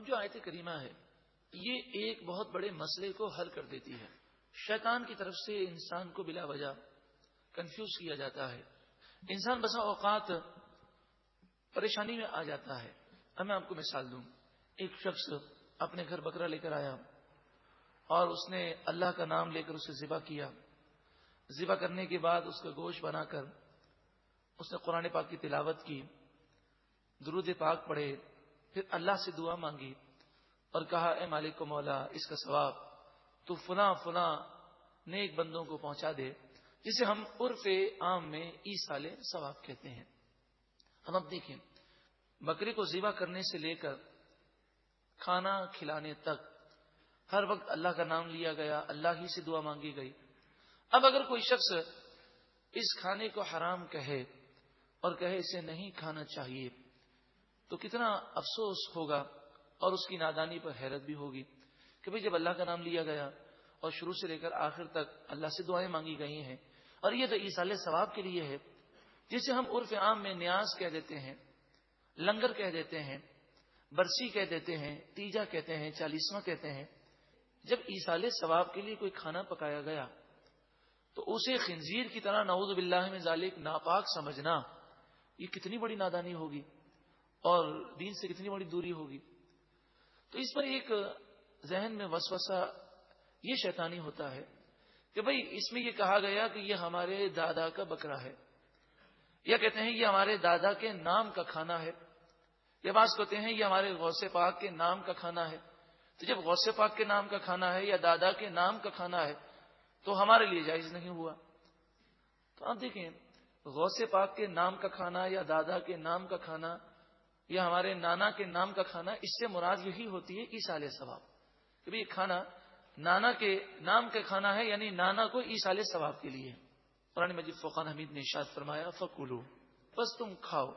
اب جو آیت کریمہ ہے یہ ایک بہت بڑے مسئلے کو حل کر دیتی ہے۔ شیطان کی طرف سے انسان کو بلا وجہ کنفیوز کیا جاتا ہے، انسان بسا اوقات پریشانی میں آ جاتا ہے۔ اب میں آپ کو مثال دوں، ایک شخص اپنے گھر بکرا لے کر آیا اور اس نے اللہ کا نام لے کر اسے ذبح کیا۔ ذبح کرنے کے بعد اس کا گوشت بنا کر اس نے قرآن پاک کی تلاوت کی، درود پاک پڑھے، پھر اللہ سے دعا مانگی اور کہا اے مالک و مولا، اس کا ثواب تو فلاں فلاں نیک بندوں کو پہنچا دے، جسے ہم عرف عام میں ایصال ثواب کہتے ہیں۔ ہم اب دیکھیں، بکرے کو ذبح کرنے سے لے کر کھانا کھلانے تک ہر وقت اللہ کا نام لیا گیا، اللہ ہی سے دعا مانگی گئی۔ اب اگر کوئی شخص اس کھانے کو حرام کہے اور کہے اسے نہیں کھانا چاہیے تو کتنا افسوس ہوگا اور اس کی نادانی پر حیرت بھی ہوگی کہ بھئی جب اللہ کا نام لیا گیا اور شروع سے لے کر آخر تک اللہ سے دعائیں مانگی گئی ہیں، اور یہ تو ایصال ثواب کے لیے ہے، جسے ہم عرف عام میں نیاز کہہ دیتے ہیں، لنگر کہہ دیتے ہیں، برسی کہہ دیتے ہیں، تیجا کہتے ہیں، چالیسواں کہتے ہیں۔ جب ایصال ثواب کے لیے کوئی کھانا پکایا گیا تو اسے خنزیر کی طرح نعوذ باللہ من ذالک ناپاک سمجھنا، یہ کتنی بڑی نادانی ہوگی اور دین سے کتنی بڑی دوری ہوگی۔ تو اس پر ایک ذہن میں وسوسہ یہ شیطانی ہوتا ہے کہ بھئی اس میں یہ کہا گیا کہ یہ ہمارے دادا کا بکرا ہے، یا کہتے ہیں یہ ہمارے دادا کے نام کا کھانا ہے، یا بعض کہتے ہیں یہ ہمارے غوث پاک کے نام کا کھانا ہے۔ تو جب غوث پاک کے نام کا کھانا ہے یا دادا کے نام کا کھانا ہے تو ہمارے لیے جائز نہیں ہوا۔ تو آپ دیکھیں، غوث پاک کے نام کا کھانا یا دادا کے نام کا کھانا یا ہمارے نانا کے نام کا کھانا، اس سے مراد یہی ہوتی ہے ایصال ثواب، کہ یہ کھانا نانا کے نام کا کھانا ہے، یعنی نانا کو ایصال ثواب کے لیے۔ قرآن مجید فرقان حمید نے ارشاد فرمایا فَكُلُوا، بس تم کھاؤ،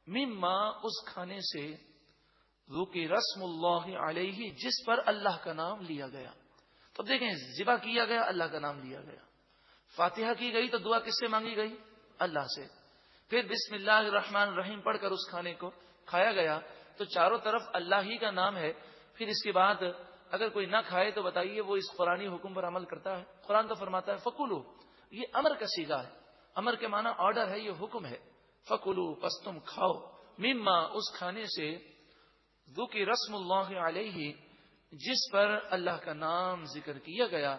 مما، اس کھانے سے، ذُکِرَ اسْمُ اللَّهِ عَلَيْهِ، جس پر اللہ کا نام لیا گیا۔ تو دیکھیں، ذبح کیا گیا، اللہ کا نام لیا گیا، فاتحہ کی گئی تو دعا کس سے مانگی گئی؟ اللہ سے، پھر بسم اللہ الرحمن الرحیم پڑھ کر اس کھانے کو کھایا گیا تو چاروں طرف اللہ ہی کا نام ہے۔ پھر اس کے بعد اگر کوئی نہ کھائے تو بتائیے وہ اس قرآنی حکم پر عمل کرتا ہے؟ قرآن تو فرماتا ہے فَكُلُوا، یہ امر کا صیغہ ہے، امر کے معنی آرڈر ہے، یہ حکم ہے۔ فَكُلُوا، پس تم کھاؤ، مما، اس کھانے سے، ذُکِرَ اسْمُ اللَّهِ عَلَيْهِ، جس پر اللہ کا نام ذکر کیا گیا۔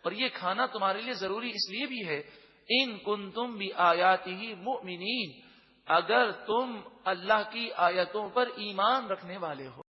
اور یہ کھانا تمہارے لیے ضروری اس لیے بھی ہے، ان کنتم بآیاتہ مؤمنین، اگر تم اللہ کی آیتوں پر ایمان رکھنے والے ہو۔